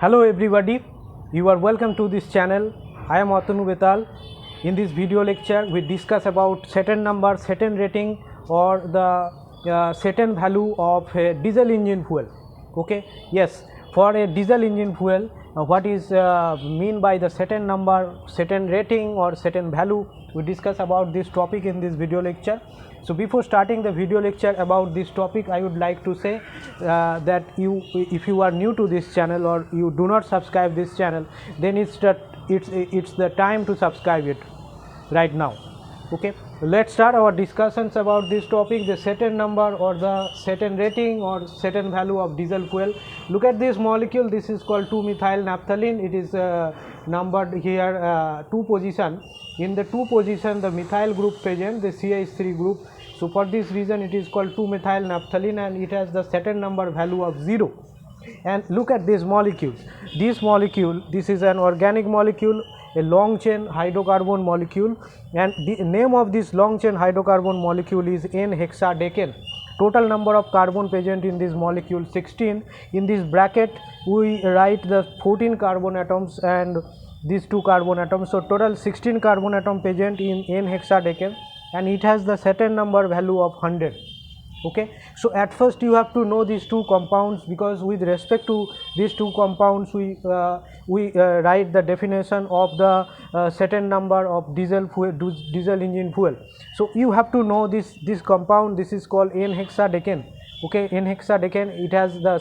Hello everybody, you are welcome to this channel. I am Atanu Betal. In this video lecture we discuss about certain number, certain rating or the certain value of a diesel engine fuel. Okay, yes, for a diesel engine fuel what is mean by the certain number, certain rating or certain value, we discuss about this topic in this video lecture. So before starting the video lecture about this topic, I would like to say that if you are new to this channel or you do not subscribe this channel, then it's the time to subscribe it right now. Okay, let's start our discussions about this topic, the certain number or the certain rating or certain value of diesel fuel. Look at this molecule, this is called 2-methyl naphthalene. It is numbered here 2 position. In the 2 position the methyl group present, the CH3 group. So for this reason it is called 2-methyl naphthalene and it has the certain number value of 0. And look at this molecule. This is an organic molecule, a long chain hydrocarbon molecule, and the name of this long chain hydrocarbon molecule is N-hexadecane. Total number of carbon present in this molecule 16. In this bracket we write the 14 carbon atoms and these 2 carbon atoms, so total 16 carbon atom present in N-hexadecane and it has the certain number value of 100. Okay, so at first you have to know these 2 compounds, because with respect to these 2 compounds we write the definition of the certain number of diesel engine fuel. So you have to know this compound. This is called N-hexadecane. Okay, N-hexadecane, it has the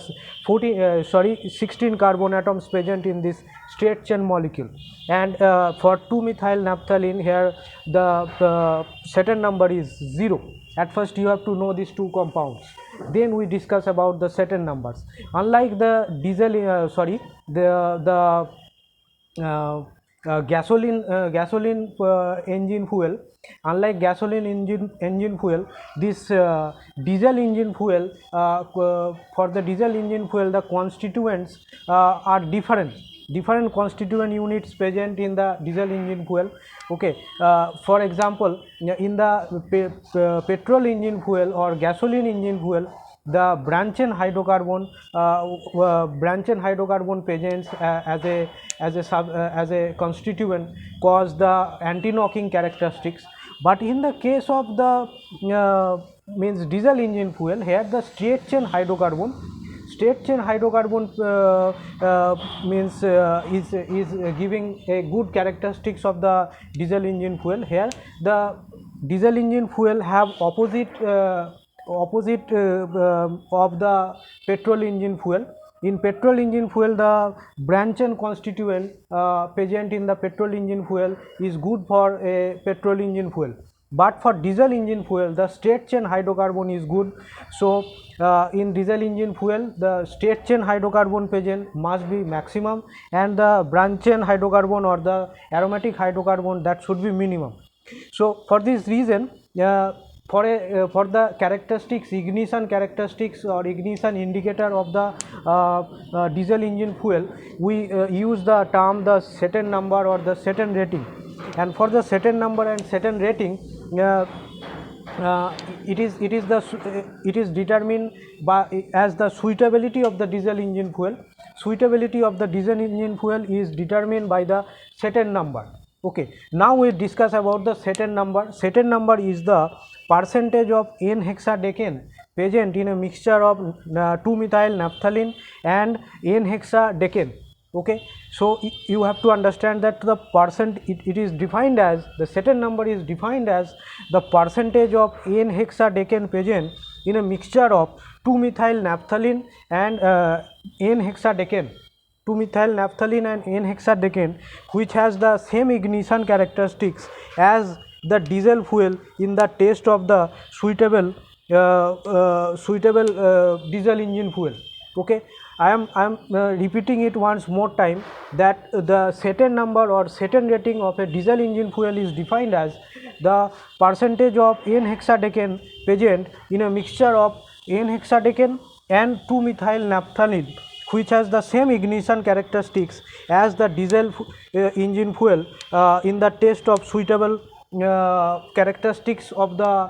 16 carbon atoms present in this straight chain molecule, and for 2-methyl naphthalene here the certain number is 0. At first you have to know these 2 compounds, then we discuss about the certain numbers. Unlike the diesel gasoline engine fuel, unlike gasoline engine fuel, this diesel engine fuel, for the diesel engine fuel the constituents are different constituent units present in the diesel engine fuel. Okay, for example, in the petrol engine fuel or gasoline engine fuel, the branch chain hydrocarbon presents as a constituent cause the anti-knocking characteristics. But in the case of the means diesel engine fuel, here the straight chain hydrocarbon means is giving a good characteristics of the diesel engine fuel. Here the diesel engine fuel have opposite of the petrol engine fuel. In petrol engine fuel the branch chain constituent present in the petrol engine fuel is good for a petrol engine fuel, but for diesel engine fuel the straight chain hydrocarbon is good. So in diesel engine fuel the straight chain hydrocarbon present must be maximum and the branch chain hydrocarbon or the aromatic hydrocarbon that should be minimum. So for this reason for the characteristics, ignition characteristics or ignition indicator of the diesel engine fuel, we use the term the certain number or the certain rating. And for the certain number and certain rating, it is determined by as the suitability of the diesel engine fuel. Suitability of the diesel engine fuel is determined by the certain number. Okay, now we discuss about the certain number. Certain number is the percentage of N-hexadecane present in a mixture of 2-methyl naphthalene and N-hexadecane. Okay, so you have to understand that the it is defined as, the certain number is defined as the percentage of N-hexadecane present in a mixture of 2-methyl naphthalene and N-hexadecane. 2-methyl naphthalene and N-hexadecane, which has the same ignition characteristics as the diesel fuel in the test of the suitable diesel engine fuel. Okay, I am repeating it once more time, that the certain number or certain rating of a diesel engine fuel is defined as the percentage of N-hexadecane present in a mixture of N-hexadecane and 2-methyl naphthalene, which has the same ignition characteristics as the diesel engine fuel in the test of suitable characteristics of the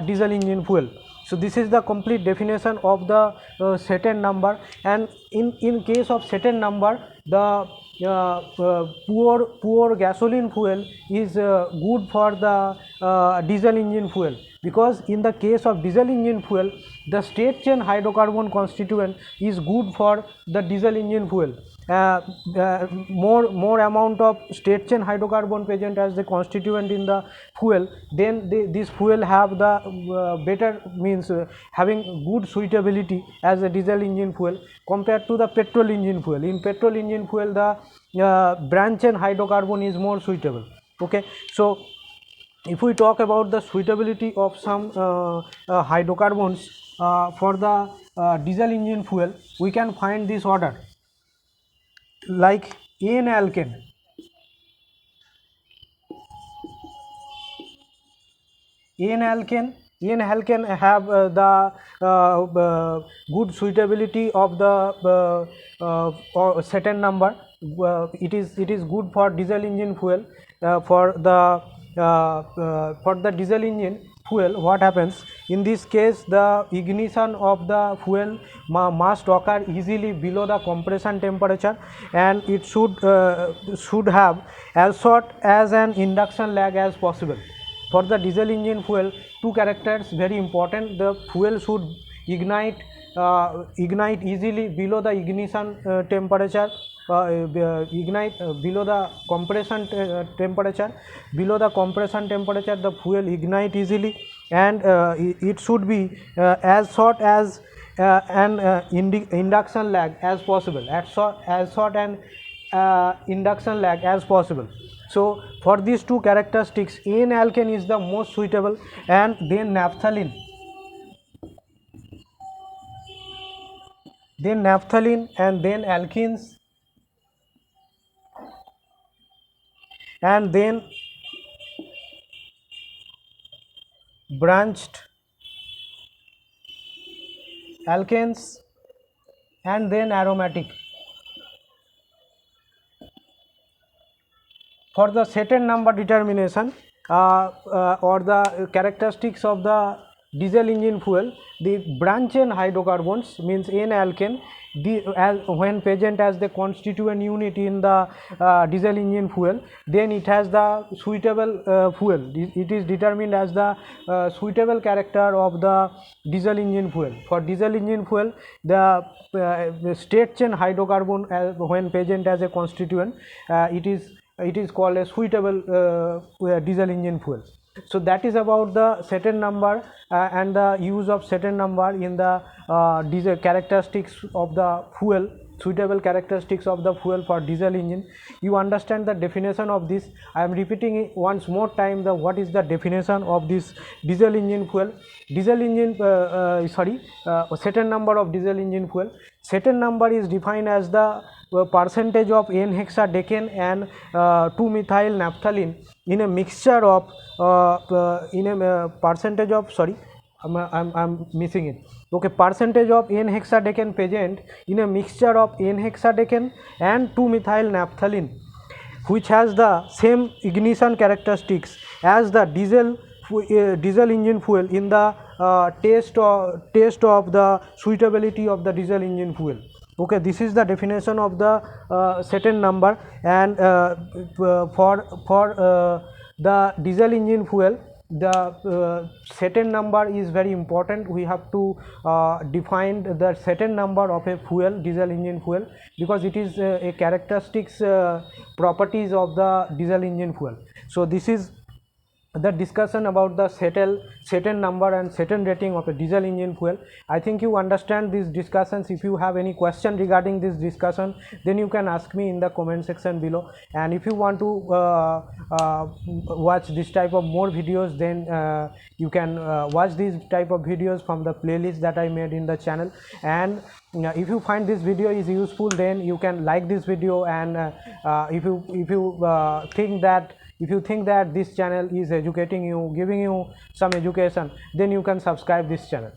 diesel engine fuel. So this is the complete definition of the Saturn number. And in case of Saturn number, the poor gasoline fuel is good for the diesel engine fuel, because in the case of diesel engine fuel, the straight chain hydrocarbon constituent is good for the diesel engine fuel. More amount of straight chain hydrocarbon present as the constituent in the fuel, then this fuel have the better, means having good suitability as a diesel engine fuel compared to the petrol engine fuel. In petrol engine fuel, the branch chain hydrocarbon is more suitable. Okay, so if we talk about the suitability of some hydrocarbons for the diesel engine fuel, we can find this order, like N-alkane. N-alkane have the good suitability of the Saturn number. It is good for diesel engine fuel. For the diesel engine fuel, what happens in this case, the ignition of the fuel must occur easily below the compression temperature, and it should have as short as an induction lag as possible. For the diesel engine fuel, two characters very important: the fuel should ignite easily below the ignition temperature, ignite below the compression temperature. Below the compression temperature, the fuel ignite easily, and it should be as short as an induction lag as possible, as short an induction lag as possible. So for these two characteristics, N-alkane is the most suitable, and then naphthalene, and then alkenes, and then branched alkanes, and then aromatic. For the Saturn number determination or the characteristics of the diesel engine fuel, the branch chain hydrocarbons, means N-alkane, when present as the constituent unit in the diesel engine fuel, then it has the suitable fuel. It is determined as the suitable character of the diesel engine fuel. For diesel engine fuel, the straight chain hydrocarbon when present as a constituent, it is called a suitable diesel engine fuel. So that is about the Saturn number and the use of Saturn number in the diesel characteristics of the fuel, suitable characteristics of the fuel for diesel engine. You understand the definition of this. I am repeating it once more time, the what is the definition of this diesel engine fuel. Diesel engine Saturn number of diesel engine fuel. Saturn number is defined as the percentage of N-hexadecane and 2-methyl naphthalene in a mixture of percentage of, sorry, I'm missing it. Okay, percentage of N-hexadecane present in a mixture of N-hexadecane and 2-methyl naphthalene, which has the same ignition characteristics as the diesel engine fuel in the test of the suitability of the diesel engine fuel. Okay, this is the definition of the Saturn number. And for the diesel engine fuel, the Saturn number is very important. We have to define the Saturn number of a fuel, diesel engine fuel, because it is a characteristics properties of the diesel engine fuel. So this is the discussion about the Saturn number and Saturn rating of a diesel engine fuel. I think you understand these discussions. If you have any question regarding this discussion, then you can ask me in the comment section below. And if you want to watch this type of more videos, then you can watch these type of videos from the playlist that I made in the channel. And if you find this video is useful, then you can like this video. And if you think that this channel is educating you, giving you some education, then you can subscribe this channel.